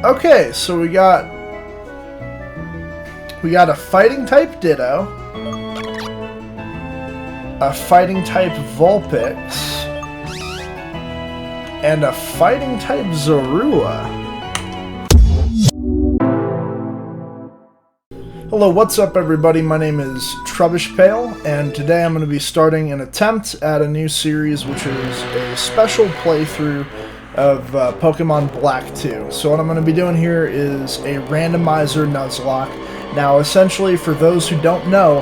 Okay, so we got a fighting type Ditto, a fighting type Vulpix, and a fighting type Zorua. Hello, what's up everybody? My name is Trubbishpale, and today I'm going to be starting an attempt at a new series, which is a special playthrough of Pokemon Black 2. So what I'm going to be doing here is a randomizer Nuzlocke. Now, essentially, for those who don't know,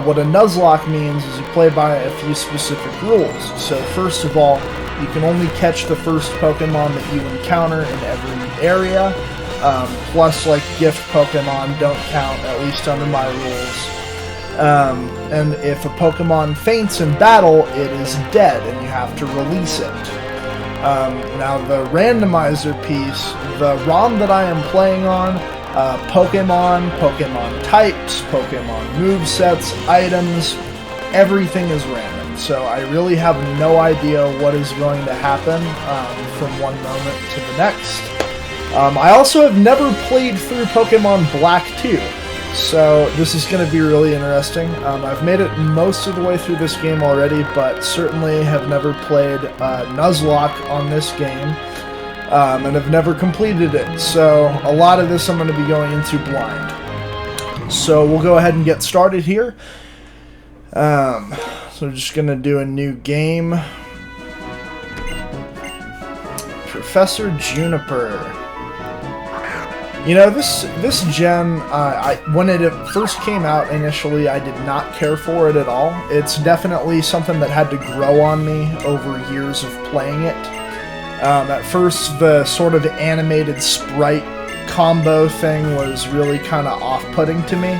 what a Nuzlocke means is you play by a few specific rules. So first of all, you can only catch the first Pokemon that you encounter in every area. Plus, like, gift Pokemon don't count, at least under my rules. And if a Pokemon faints in battle, it is dead, and you have to release it. Now, the randomizer piece, the ROM that I am playing on, Pokemon types, Pokemon movesets, items, everything is random. So I really have no idea what is going to happen from one moment to the next. I also have never played through Pokemon Black 2, so this is going to be really interesting. I've made it most of the way through this game already, but certainly have never played Nuzlocke on this game, and have never completed it, so a lot of this I'm going to be going into blind. So we'll go ahead and get started here. So we're just going to do a new game. Professor Juniper. You know, this gen, when it first came out initially, I did not care for it at all. It's definitely something that had to grow on me over years of playing it. At first, the sort of animated sprite combo thing was really kind of off-putting to me.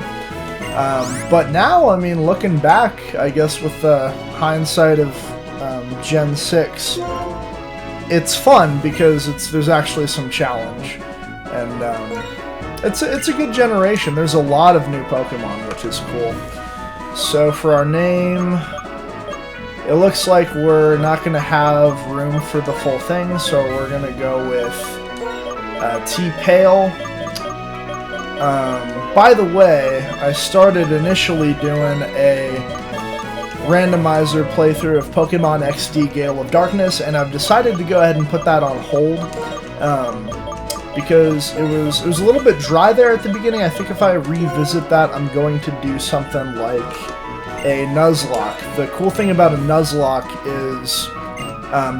But now, I mean, looking back, I guess with the hindsight of Gen 6, it's fun because there's actually some challenge. And it's a good generation. There's a lot of new Pokemon, which is cool. So for our name, it looks like we're not going to have room for the full thing, so we're going to go with T-Pale. By the way, I started initially doing a randomizer playthrough of Pokemon XD Gale of Darkness, and I've decided to go ahead and put that on hold. Because it was a little bit dry there at the beginning. I think if I revisit that, I'm going to do something like a Nuzlocke. The cool thing about a Nuzlocke is,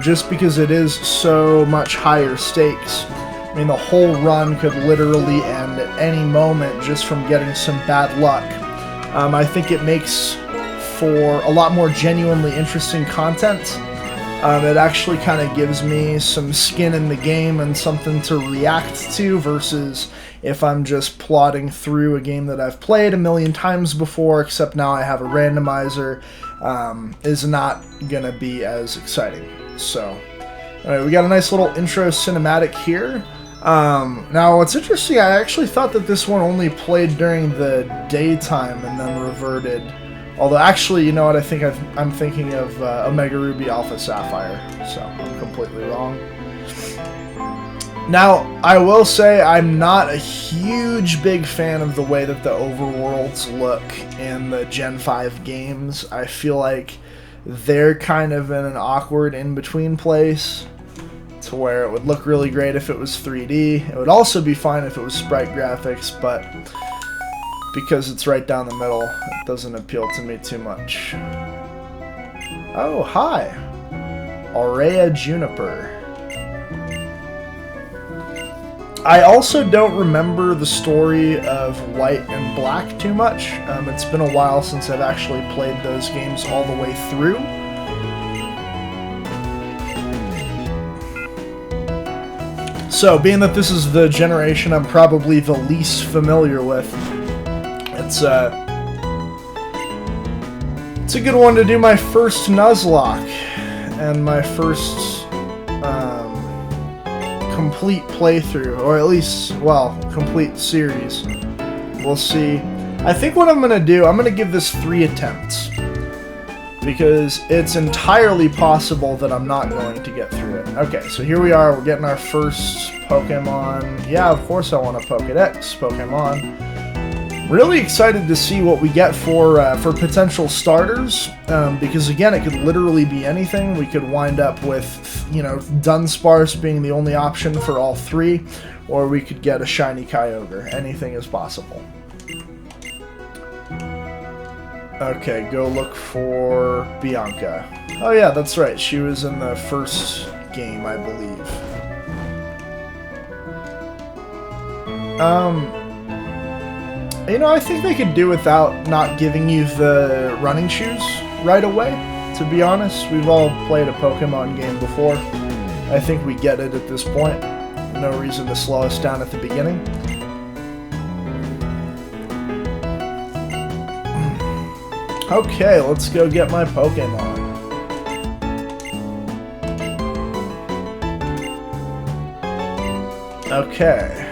just because it is so much higher stakes, I mean, the whole run could literally end at any moment just from getting some bad luck. I think it makes for a lot more genuinely interesting content. It actually kind of gives me some skin in the game and something to react to versus if I'm just plodding through a game that I've played a million times before, except now I have a randomizer, is not going to be as exciting. So, alright, we got a nice little intro cinematic here. Now, what's interesting, I actually thought that this one only played during the daytime and then reverted. Although, actually, you know what, I think I'm thinking of Omega Ruby Alpha Sapphire, so I'm completely wrong. Now, I will say I'm not a huge big fan of the way that the overworlds look in the Gen 5 games. I feel like they're kind of in an awkward in-between place to where it would look really great if it was 3D. It would also be fine if it was sprite graphics, but because it's right down the middle, it doesn't appeal to me too much. Oh, hi! Aurea Juniper. I also don't remember the story of White and Black too much. It's been a while since I've actually played those games all the way through. So, being that this is the generation I'm probably the least familiar with, it's a good one to do my first Nuzlocke and my first complete playthrough, or at least, well, complete series. We'll see. I think what I'm going to do, I'm going to give this 3 attempts. because it's entirely possible that I'm not going to get through it. Okay, so here we are. We're getting our first Pokemon. Yeah, of course I want a Pokedex Pokemon. Really excited to see what we get for potential starters, because again, it could literally be anything. We could wind up with, you know, Dunsparce being the only option for all three, or we could get a shiny Kyogre. Anything is possible. Okay, go look for Bianca. Oh yeah, that's right. She was in the first game, I believe. You know, I think they could do without not giving you the running shoes right away, to be honest. We've all played a Pokemon game before. I think we get it at this point. No reason to slow us down at the beginning. Okay, let's go get my Pokemon. Okay.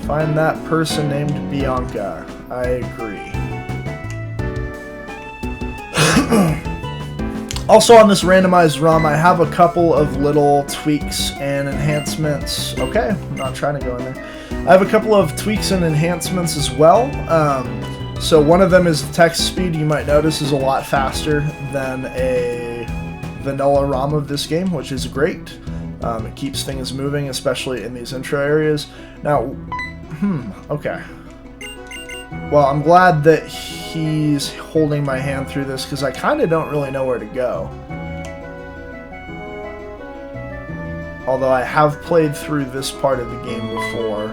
Find that person named Bianca. I agree. Also on this randomized ROM, I have a couple of little tweaks and enhancements. Okay, I'm not trying to go in there. I have a couple of tweaks and enhancements as well. So one of them is the text speed. You might notice is a lot faster than a vanilla ROM of this game, which is great. It keeps things moving, especially in these intro areas. Now, okay. Well, I'm glad that he's holding my hand through this, because I kind of don't really know where to go. Although I have played through this part of the game before.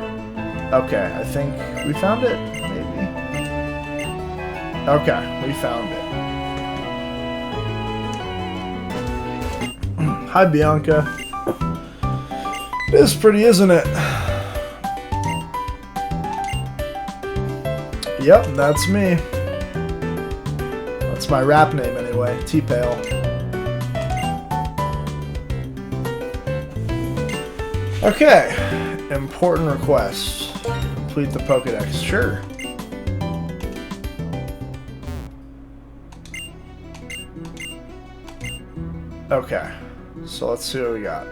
Okay, I think we found it, maybe. Okay, we found it. Hi, Bianca. It is pretty, isn't it? Yep, that's me. That's my rap name anyway, T-Pale. Okay, important request. Complete the Pokedex, sure. Okay, so let's see what we got.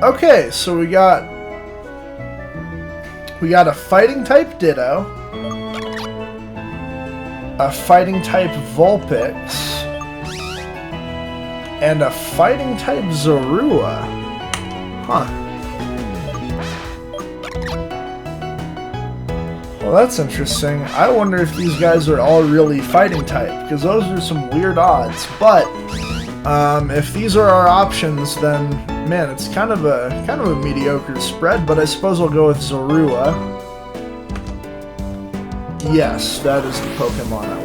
Okay, so we got a fighting type Ditto, a fighting type Vulpix, and a fighting type Zorua. Huh. Well, that's interesting. I wonder if these guys are all really fighting type, because those are some weird odds. But if these are our options, then man, it's kind of a mediocre spread. But I suppose I'll go with Zorua. Yes, that is the Pokemon I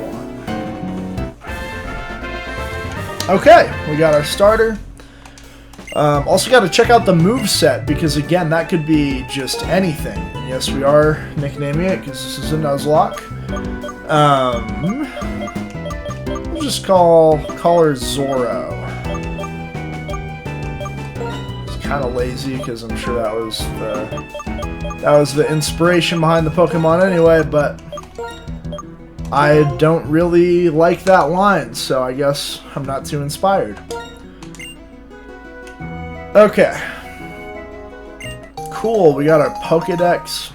want. Okay, we got our starter. Also got to check out the moveset, because again, that could be just anything. And yes, we are nicknaming it because this is a Nuzlocke. We'll just call her Zoro. It's kind of lazy because I'm sure that was the inspiration behind the Pokemon anyway, but I don't really like that line, so I guess I'm not too inspired. Okay. Cool, we got our Pokedex.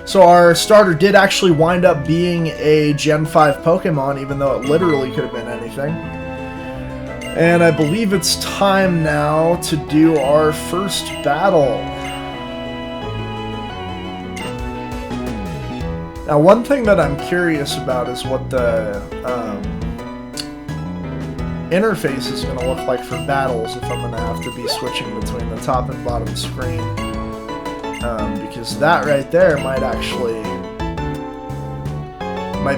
So our starter did actually wind up being a Gen 5 Pokemon, even though it literally could have been anything. And I believe it's time now to do our first battle. Now, one thing that I'm curious about is what the interface is going to look like for battles if I'm going to have to be switching between the top and bottom screen. Because that right there might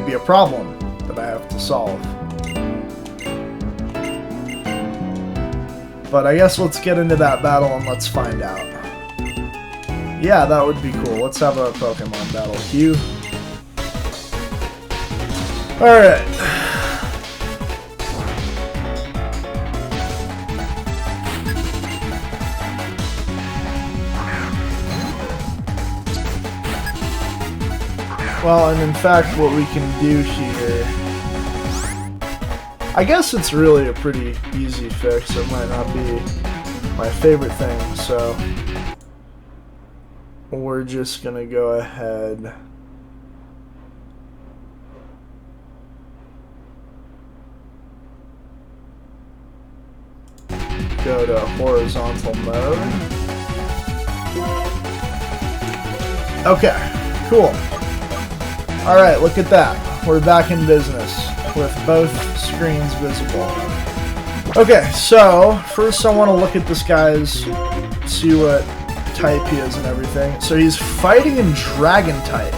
be a problem that I have to solve. But I guess let's get into that battle and let's find out. Yeah, that would be cool. Let's have a Pokemon battle. Cue. Alright. Well, and in fact, what we can do here... I guess it's really a pretty easy fix. It might not be my favorite thing, so... we're just gonna go ahead... go to horizontal mode. Okay, cool. Alright, look at that. We're back in business with both screens visible. Okay, so first I want to look at this guy's, see what type he is and everything. So he's fighting in dragon type.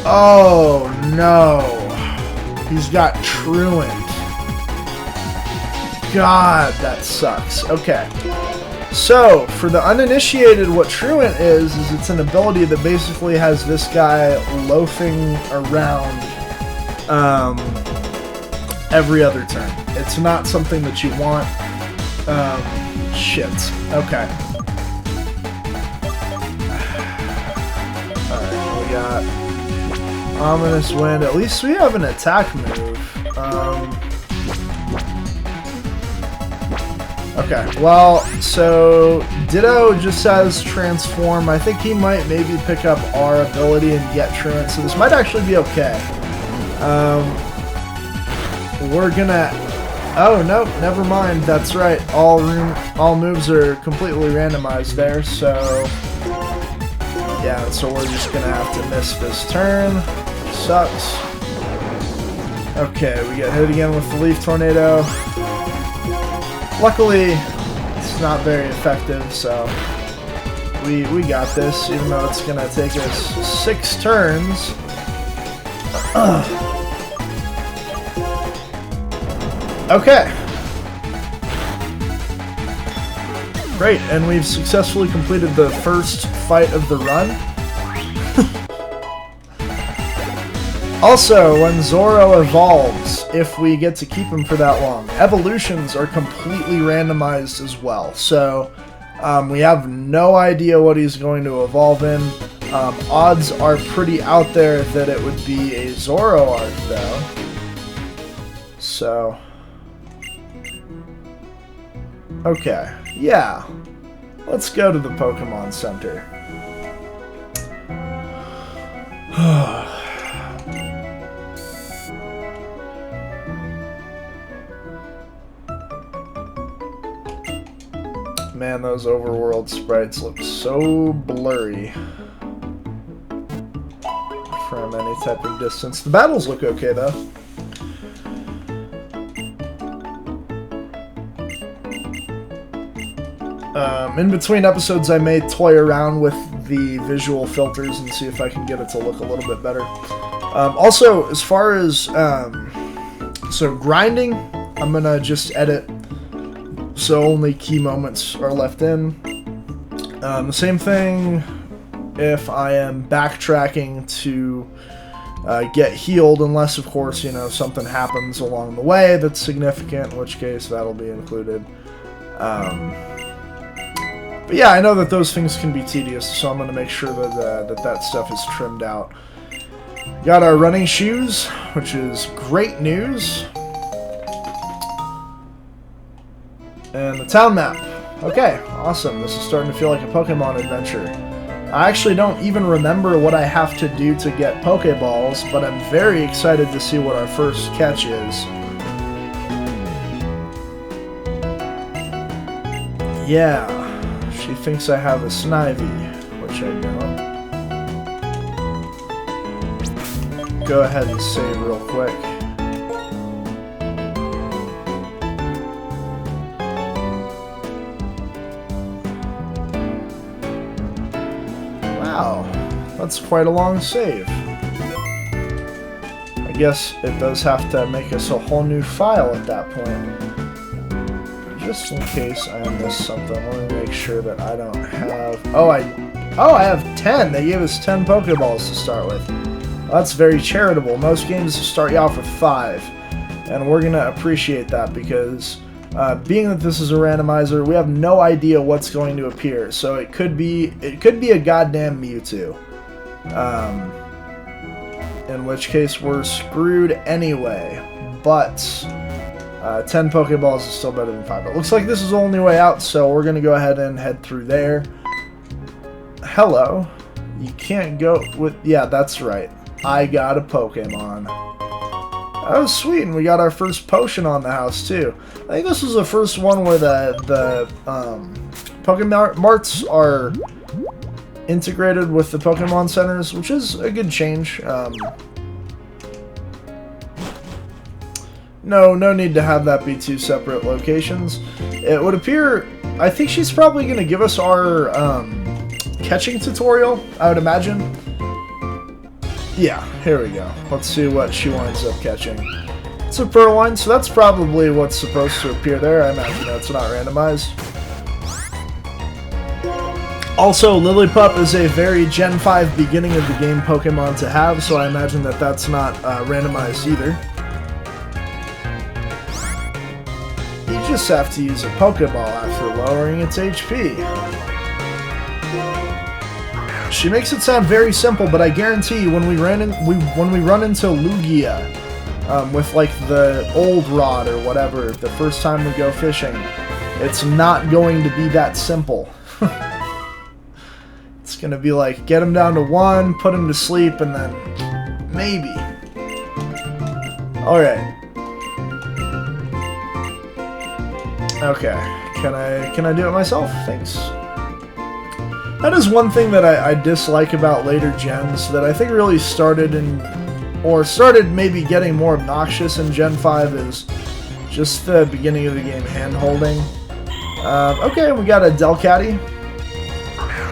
Oh no. He's got truant. God, that sucks. Okay. So, for the uninitiated, what truant is it's an ability that basically has this guy loafing around every other turn. It's not something that you want. Shit. Okay. Alright, we got Ominous Wind. At least we have an attack move. Okay, well, so Ditto just says Transform. I think he might maybe pick up our ability and get Truant, so this might actually be okay. We're gonna... oh, no, never mind. That's right. All moves are completely randomized there, so... yeah, so we're just gonna have to miss this turn. Sucks. Okay, we get hit again with the Leaf Tornado. Luckily, it's not very effective, so we got this, even though it's gonna take us 6 turns. Okay. Great, and we've successfully completed the first fight of the run. Also, when Zoro evolves, if we get to keep him for that long, evolutions are completely randomized as well. So, we have no idea what he's going to evolve in. Odds are pretty out there that it would be a Zoro arc, though. So... okay, yeah. Let's go to the Pokemon Center. Man, those overworld sprites look so blurry from any type of distance. The battles look okay, though. In between episodes, I may toy around with the visual filters and see if I can get it to look a little bit better. Also, as far as so grinding, I'm gonna just edit so only key moments are left in. The same thing if I am backtracking to get healed, unless of course, you know, something happens along the way that's significant, in which case that'll be included. But yeah, I know that those things can be tedious, so I'm going to make sure that that stuff is trimmed out. Got our running shoes, which is great news. And the town map. Okay, awesome. This is starting to feel like a Pokemon adventure. I actually don't even remember what I have to do to get Pokeballs, but I'm very excited to see what our first catch is. Yeah, she thinks I have a Snivy, which I don't. Go ahead and save real quick. Wow, that's quite a long save. I guess it does have to make us a whole new file at that point. Just in case I missed something, let me make sure that I don't have... Oh, I have 10! They gave us 10 Pokeballs to start with. Well, that's very charitable. Most games start you off with 5. And we're going to appreciate that because... being that this is a randomizer, we have no idea what's going to appear. So it could be a goddamn Mewtwo. in which case we're screwed anyway. But 10 Pokeballs is still better than 5. It looks like this is the only way out, so we're going to go ahead and head through there. Hello. You can't go with... Yeah, that's right. I got a Pokemon. Oh, sweet, and we got our first potion on the house, too. I think this was the first one where the Pokemon Marts are integrated with the Pokemon Centers, which is a good change. No need to have that be 2 separate locations. It would appear... I think she's probably going to give us our catching tutorial, I would imagine. Yeah, here we go. Let's see what she winds up catching. It's a Purloin, so that's probably what's supposed to appear there. I imagine that's not randomized. Also, Lillipup is a very Gen 5 beginning of the game Pokemon to have, so I imagine that that's not randomized either. You just have to use a Pokeball after lowering its HP. She makes it sound very simple, but I guarantee you when we run into Lugia with like the old rod or whatever the first time we go fishing, it's not going to be that simple. It's gonna be like get him down to 1, put him to sleep, and then maybe. All right. Okay. Can I do it myself? Thanks. That is one thing that I dislike about later gens that I think really started maybe getting more obnoxious in Gen 5 is just the beginning of the game hand-holding. Okay, we got a Delcatty.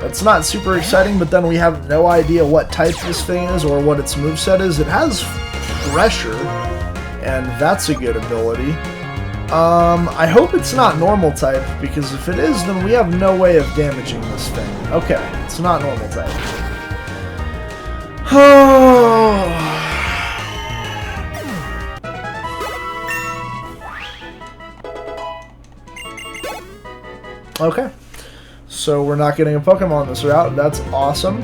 That's not super exciting, but then we have no idea what type this thing is or what its moveset is. It has Pressure, and that's a good ability. I hope it's not normal type, because if it is, then we have no way of damaging this thing. Okay, it's not normal type. Okay, so we're not getting a Pokemon this route. That's awesome.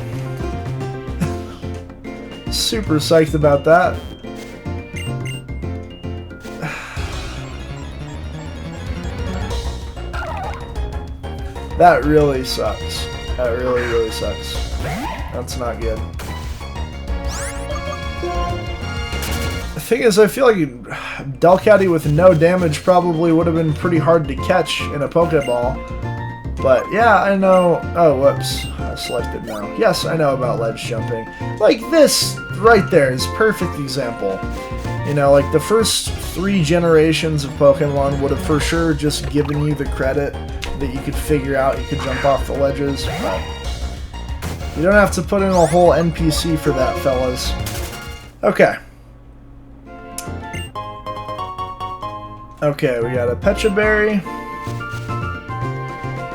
Super psyched about that. That really sucks. That really sucks. That's not good. The thing is, I feel like Delcatty with no damage probably would have been pretty hard to catch in a Pokeball. But yeah, I know... Oh, whoops. I selected no. Yes, I know about ledge jumping. Like this right there is a perfect example. You know, like the first 3 generations of Pokemon would have for sure just given you the credit that you could figure out you could jump off the ledges, but you don't have to put in a whole NPC for that, fellas. Okay. Okay, we got a Pecha Berry.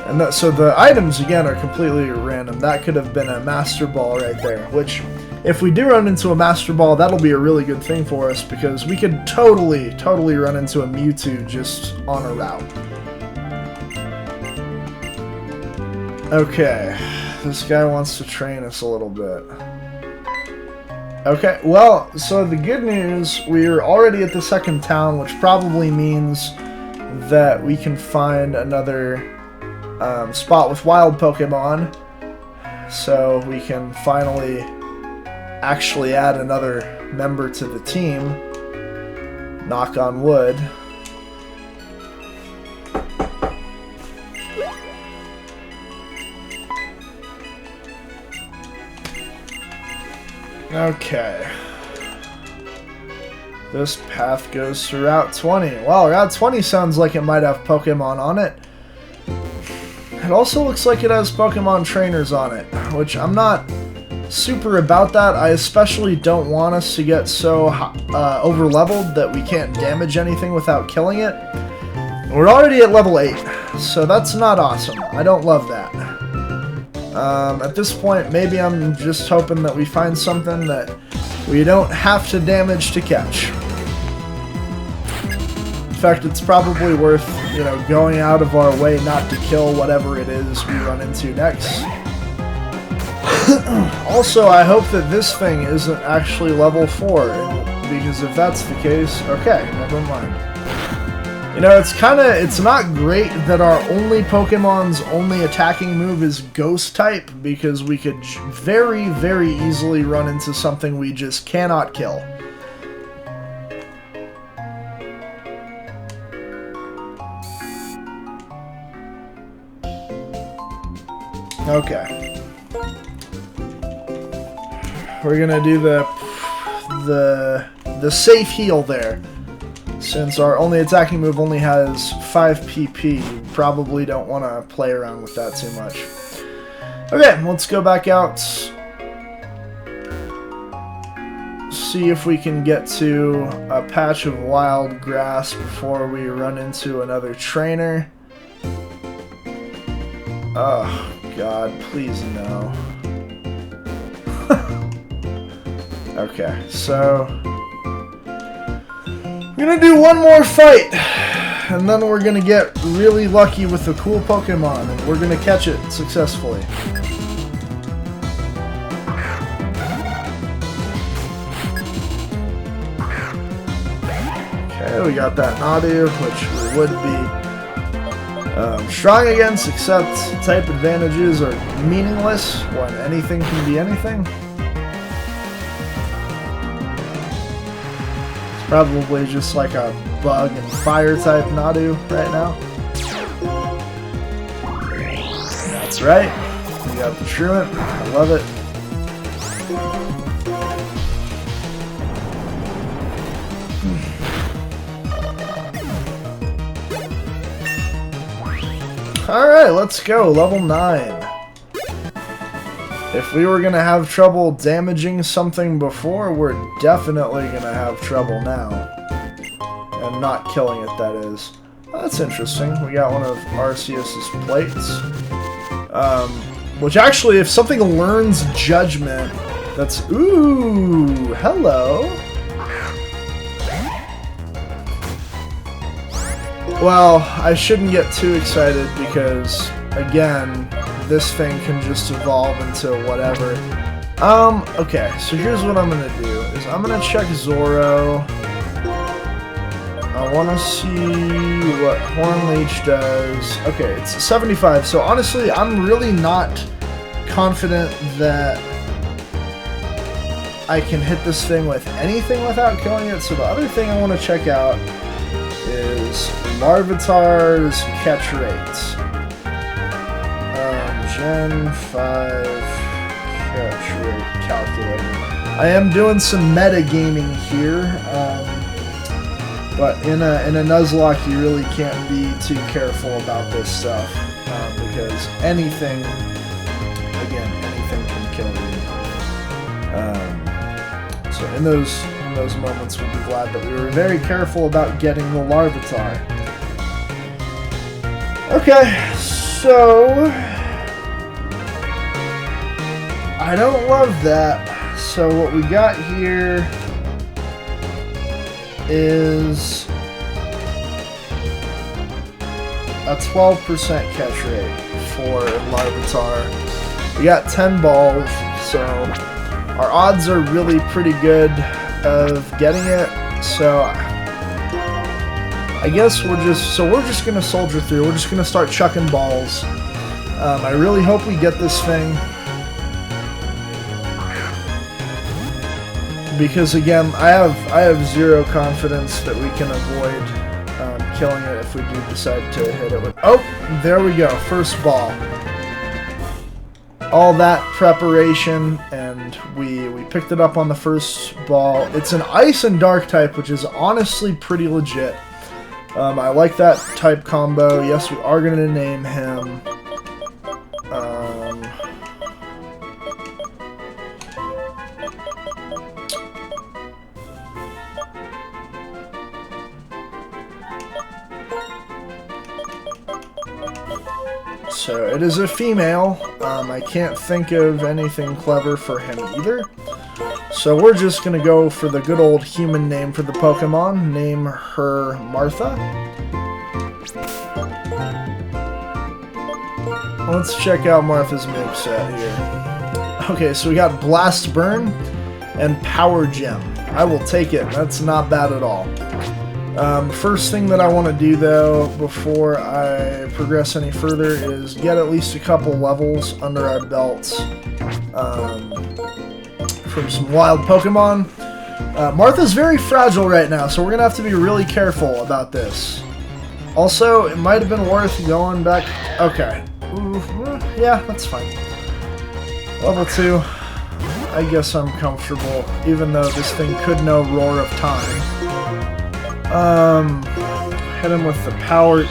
And so the items, again, are completely random. That could have been a Master Ball right there, which, if we do run into a Master Ball, that'll be a really good thing for us, because we could totally run into a Mewtwo just on a route. Okay, this guy wants to train us a little bit. Okay, well, so the good news, we're already at the second town, which probably means that we can find another spot with wild Pokemon, so we can finally actually add another member to the team. Knock on wood. Okay. This path goes to Route 20. Well, Route 20 sounds like it might have Pokemon on it. It also looks like it has Pokemon trainers on it, which I'm not super about that. I especially don't want us to get so over-leveled that we can't damage anything without killing it. We're already at level 8, so that's not awesome. I don't love that. At this point, maybe I'm just hoping that we find something that we don't have to damage to catch. In fact, it's probably worth, you know, going out of our way not to kill whatever it is we run into next. Also, I hope that this thing isn't actually level 4, because if that's the case, okay, never mind. You know, it's not great that our only Pokemon's only attacking move is Ghost type, because we could very, very easily run into something we just cannot kill. Okay. We're gonna do the safe heal there. Since our only attacking move only has 5 PP, we probably don't want to play around with that too much. Okay, let's go back out. See if we can get to a patch of wild grass before we run into another trainer. Oh, God, please no. Okay, so we're gonna do one more fight, and then we're gonna get really lucky with a cool Pokemon, and we're gonna catch it successfully. Okay, we got that Nadu, which we would be strong against, except type advantages are meaningless when anything can be anything. Probably just like a bug and fire type Nadu right now. That's right. We got the Truant. I love it. Alright, let's go. Level 9. If we were going to have trouble damaging something before, we're definitely going to have trouble now. And not killing it, that is. Well, that's interesting. We got one of Arceus's plates. Which actually, if something learns Judgment, that's... Ooh, hello. Well, I shouldn't get too excited because, again, this thing can just evolve into whatever. Okay, so here's what I'm gonna do, is I'm gonna check Zoro. I wanna see what Hornleech does. Okay, it's 75, so honestly, I'm really not confident that I can hit this thing with anything without killing it, so the other thing I wanna check out is Larvitar's catch rates. Gen 5 catch rate calculator. I am doing some metagaming here, but in a Nuzlocke you really can't be too careful about this stuff, because anything, again, anything can kill you. So in those moments we'll be glad that we were very careful about getting the Larvitar. Okay, so I don't love that. So what we got here is a 12% catch rate for Larvitar. We got 10 balls, so our odds are really pretty good of getting it. So I guess we're just gonna soldier through. We're just gonna start chucking balls. I really hope we get this thing. Because again, I have zero confidence that we can avoid killing it if we do decide to hit it with... Oh, there we go, first ball. All that preparation, and we picked it up on the first ball. It's an Ice and Dark type, which is honestly pretty legit. I like that type combo. Yes, we are going to name him... So it is a female. I can't think of anything clever for him either. So we're just going to go for the good old human name for the Pokemon. Name her Martha. Let's check out Martha's moveset here. Okay, so we got Blast Burn and Power Gem. I will take it. That's not bad at all. First thing that I want to do, though, before I progress any further, is get at least a couple levels under our belts from some wild Pokemon. Martha's very fragile right now, so we're going to have to be really careful about this. Also, it might have been worth going back... Okay. Ooh, yeah, that's fine. Level 2. I guess I'm comfortable, even though this thing could know Roar of Time. Hit him with the power...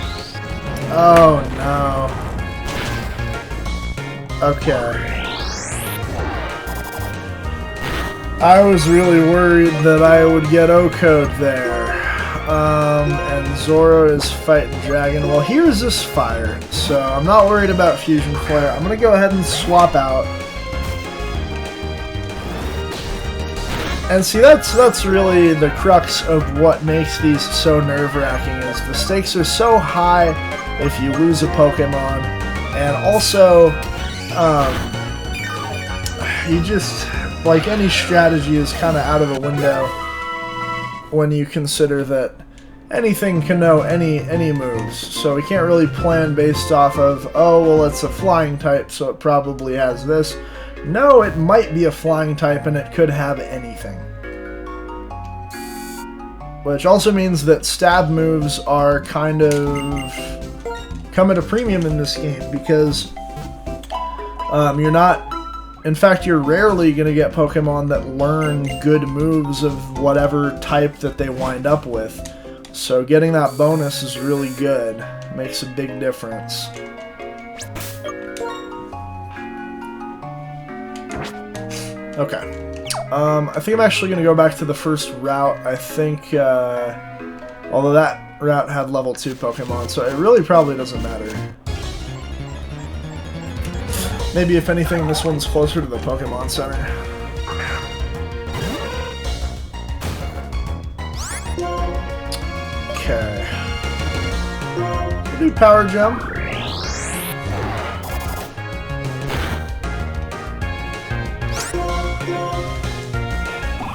Oh, no. Okay. I was really worried that I would get O-Code there. And Zoro is fighting Dragon. Well, he resists fire, so I'm not worried about Fusion Flare. I'm going to go ahead and swap out. And see, that's really the crux of what makes these so nerve-wracking, is the stakes are so high if you lose a Pokemon, and also, you just, like, any strategy is kind of out of the window when you consider that anything can know any moves, so we can't really plan based off of, oh, well, it's a flying type, so it probably has this. No, it might be a flying type, and it could have anything. Which also means that stab moves are kind of come at a premium in this game, because you're not... In fact, you're rarely going to get Pokemon that learn good moves of whatever type that they wind up with. So getting that bonus is really good. Makes a big difference. Okay. I think I'm actually going to go back to the first route. I think, although that route had level 2 Pokemon, so it really probably doesn't matter. Maybe, if anything, this one's closer to the Pokemon Center. Okay. We'll do Power Gem.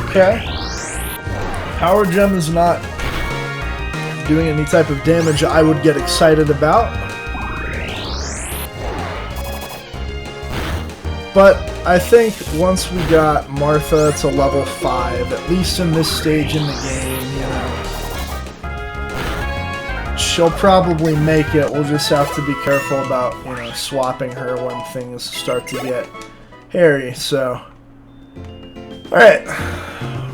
Okay. Power Gem is not doing any type of damage I would get excited about. But I think once we got Martha to level 5, at least in this stage in the game, you know, she'll probably make it. We'll just have to be careful about, you know, swapping her when things start to get hairy, so... Alright,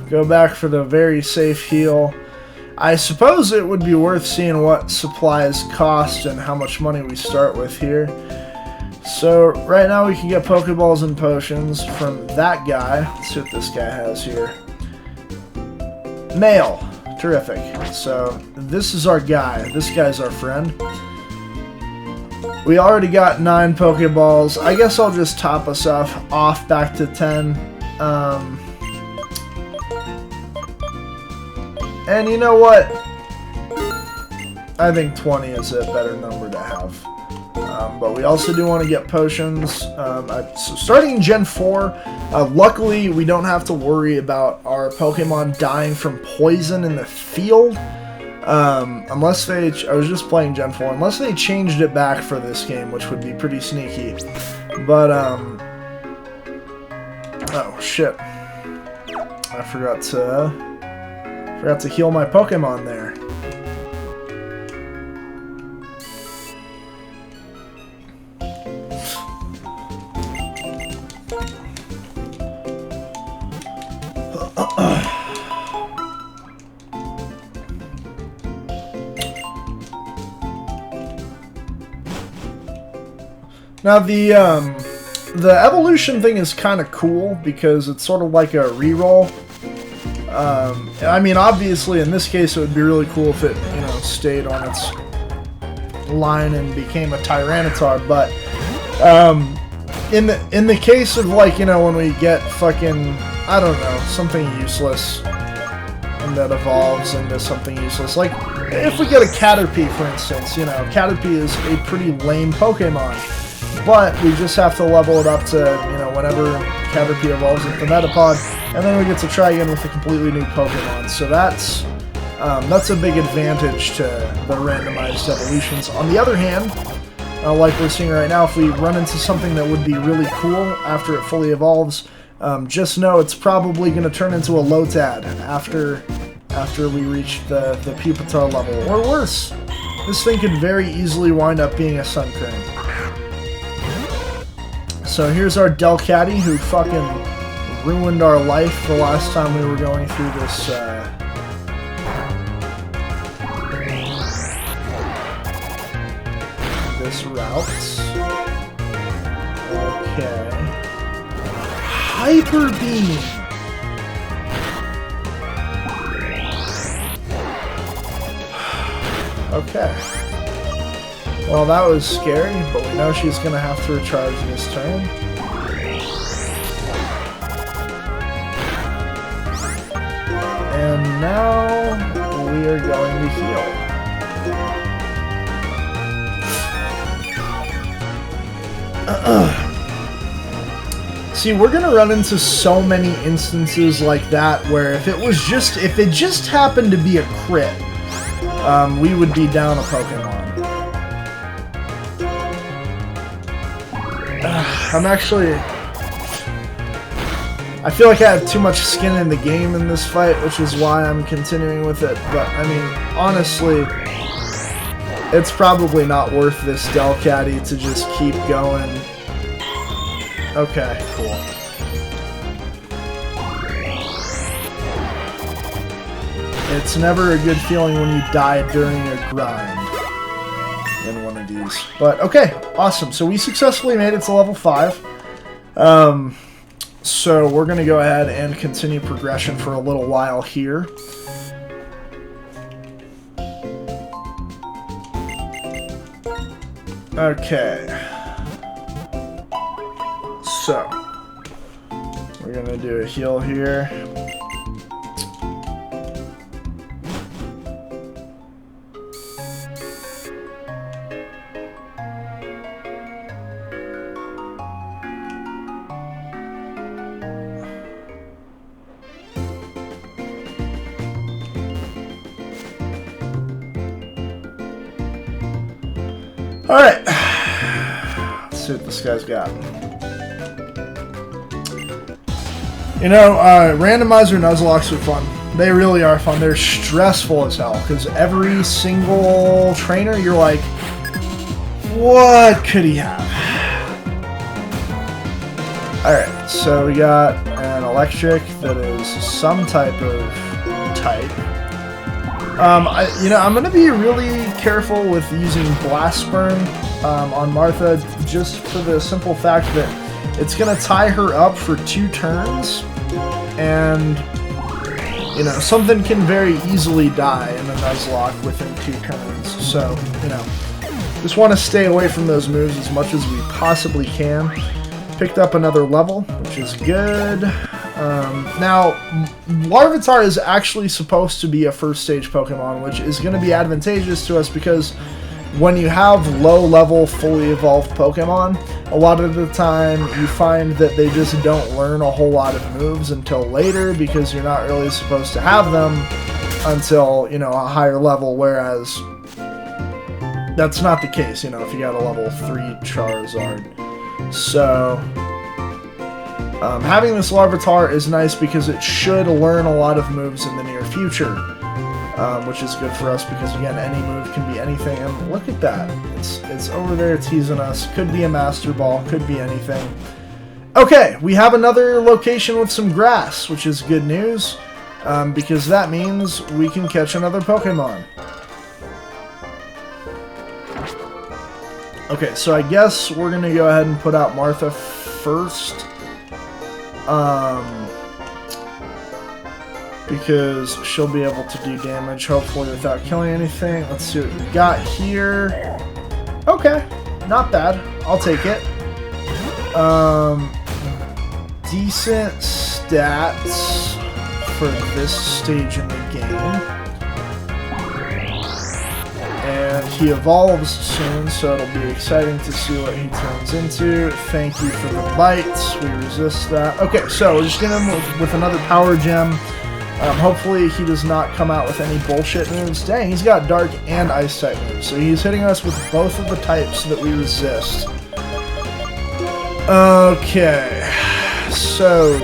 go back for the very safe heal. I suppose it would be worth seeing what supplies cost and how much money we start with here. So, right now we can get Pokeballs and Potions from that guy. Let's see what this guy has here. Mail. Terrific. So, this is our guy. This guy's our friend. We already got 9 Pokeballs. I guess I'll just top us off back to 10. And you know what? I think 20 is a better number to have. But we also do want to get potions. So starting in Gen 4, luckily we don't have to worry about our Pokemon dying from poison in the field. Unless they... I was just playing Gen 4. Unless they changed it back for this game, which would be pretty sneaky. But, oh, shit. I forgot to heal my Pokemon there. Now the evolution thing is kind of cool because it's sort of like a reroll. I mean, obviously in this case it would be really cool if it, you know, stayed on its line and became a Tyranitar, but in the case of, like, you know, when we get fucking, I don't know, something useless and that evolves into something useless, like if we get a Caterpie, for instance, you know, Caterpie is a pretty lame Pokemon. but we just have to level it up to, you know, whenever Caterpie evolves into Metapod, and then we get to try again with a completely new Pokemon. So that's a big advantage to the randomized evolutions. On the other hand, like we're seeing right now, if we run into something that would be really cool after it fully evolves, just know it's probably going to turn into a Lotad after we reach the Pupitar level. Or worse, this thing could very easily wind up being a Sunkern. So here's our Delcatty, who fucking ruined our life the last time we were going through this, this route. Okay. Hyper Beam! Okay. Well, that was scary, but we know she's gonna have to recharge this turn. And now we are going to heal. See, we're gonna run into so many instances like that where if it just happened to be a crit, we would be down a Pokemon. I feel like I have too much skin in the game in this fight, which is why I'm continuing with it. But, I mean, honestly, it's probably not worth this Delcatty to just keep going. Okay, cool. It's never a good feeling when you die during a grind in one of these. But, okay, awesome. So we successfully made it to level 5. So we're going to go ahead and continue progression for a little while here. Okay. So, we're going to do a heal here. Alright, let's see what this guy's got. You know, Randomizer Nuzlocke are fun. They really are fun. They're stressful as hell, because every single trainer, you're like, what could he have? Alright, so we got an electric that is some type of type. I'm going to be really careful with using Blast Burn on Martha, just for the simple fact that it's going to tie her up for 2 turns, and, you know, something can very easily die in a Nuzlocke within 2 turns, so, you know, just want to stay away from those moves as much as we possibly can. Picked up another level, which is good. Now, Larvitar is actually supposed to be a first stage Pokemon, which is going to be advantageous to us because when you have low-level, fully evolved Pokemon, a lot of the time you find that they just don't learn a whole lot of moves until later because you're not really supposed to have them until, you know, a higher level, whereas that's not the case, you know, if you got a level 3 Charizard. So having this Larvitar is nice because it should learn a lot of moves in the near future, which is good for us because, again, any move can be anything. And look at that. It's over there teasing us. Could be a Master Ball. Could be anything. Okay, we have another location with some grass, which is good news because that means we can catch another Pokemon. Okay, so I guess we're going to go ahead and put out Martha first. Because she'll be able to do damage, hopefully, without killing anything. Let's see what we got here. Okay, not bad. I'll take it. Decent stats for this stage in the game. And he evolves soon, so it'll be exciting to see what he turns into. Thank you for the bites. We resist that. Okay, so we're just going to move with another power gem. Hopefully he does not come out with any bullshit moves. Dang, he's got dark and ice type moves, so he's hitting us with both of the types that we resist. Okay, so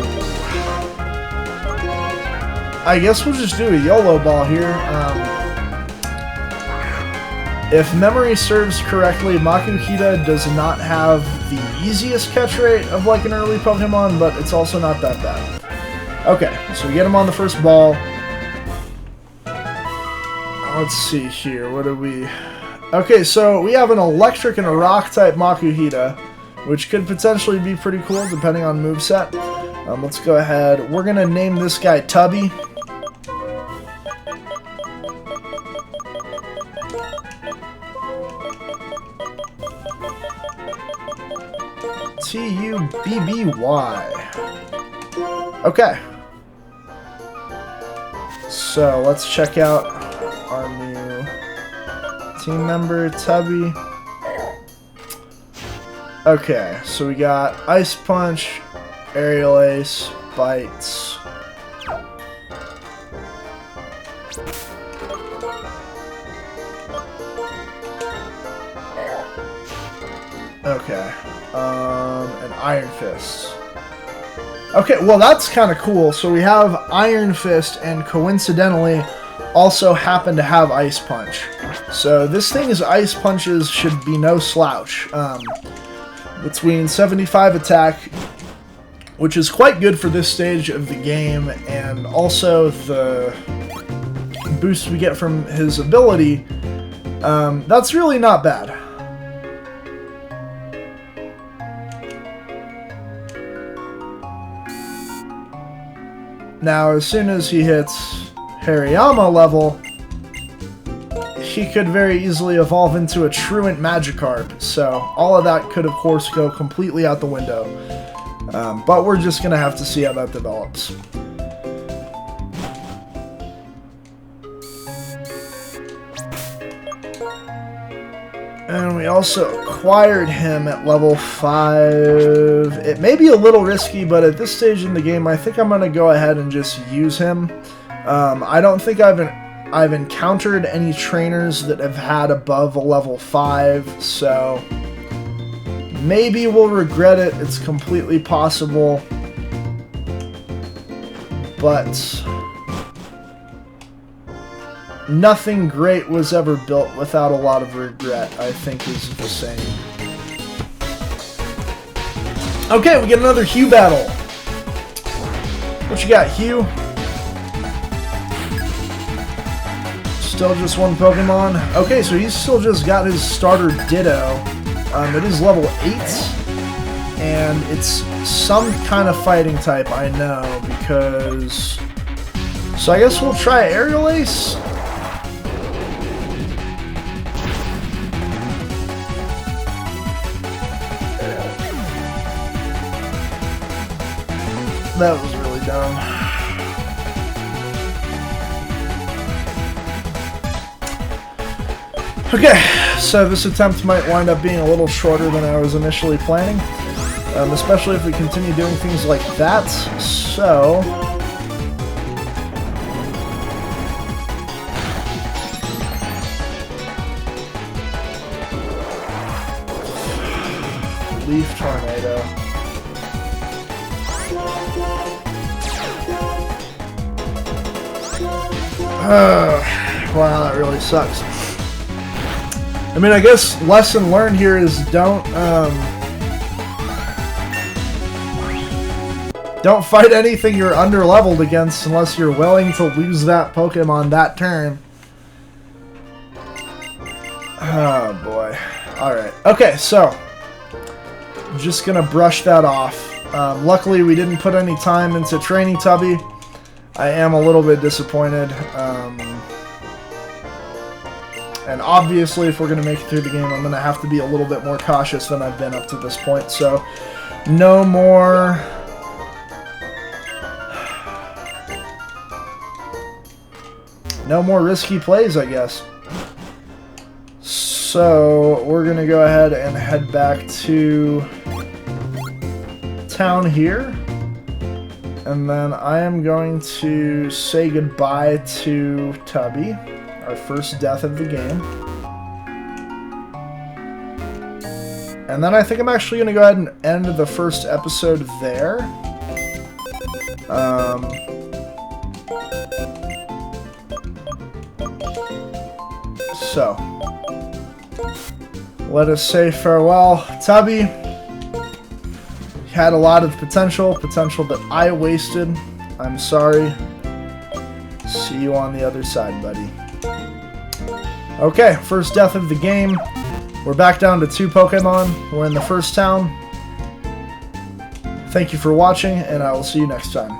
I guess we'll just do a YOLO ball here. If memory serves correctly, Makuhita does not have the easiest catch rate of like an early Pokemon, but it's also not that bad. Okay, so we get him on the first ball. Let's see here, what do we... Okay, so we have an electric and a rock type Makuhita, which could potentially be pretty cool depending on moveset. Let's go ahead. We're going to name this guy Tubby. T-U-B-B-Y. Okay. So let's check out our new team member, Tubby. Okay, so we got Ice Punch, Aerial Ace, Bites. Okay, and Iron Fist. Okay, well that's kind of cool. So we have Iron Fist and coincidentally also happen to have Ice Punch. So this thing's Ice Punches should be no slouch. Between 75 attack, which is quite good for this stage of the game, and also the boost we get from his ability, that's really not bad. Now, as soon as he hits Hariyama level, he could very easily evolve into a truant Magikarp, so all of that could, of course, go completely out the window. But we're just going to have to see how that develops. And we also acquired him at level 5. It may be a little risky, but at this stage in the game, I think I'm going to go ahead and just use him. I don't think I've encountered any trainers that have had above a level 5, so maybe we'll regret it. It's completely possible. But nothing great was ever built without a lot of regret, I think is the saying. Okay, we get another Hugh battle. What you got, Hugh? Still just one Pokemon. Okay, so he's still just got his starter Ditto. It is level 8. And it's some kind of fighting type, I know, because... So I guess we'll try Aerial Ace? That was really dumb. Okay, so this attempt might wind up being a little shorter than I was initially planning, especially if we continue doing things like that, so... Leaf Tornado. Wow, that really sucks. I mean, I guess lesson learned here is don't fight anything you're under-leveled against unless you're willing to lose that Pokemon that turn. Oh, boy. Alright. Okay, so I'm just gonna brush that off. Luckily, we didn't put any time into training Tubby. I am a little bit disappointed. And obviously, if we're going to make it through the game, I'm going to have to be a little bit more cautious than I've been up to this point. So, no more... No more risky plays, I guess. So we're going to go ahead and head back to town here. And then I am going to say goodbye to Tubby, our first death of the game. And then I think I'm actually going to go ahead and end the first episode there. So, let us say farewell. Tubby, you had a lot of potential that I wasted. I'm sorry. See you on the other side, buddy. Okay, first death of the game. We're back down to 2 Pokemon. We're in the first town. Thank you for watching, and I will see you next time.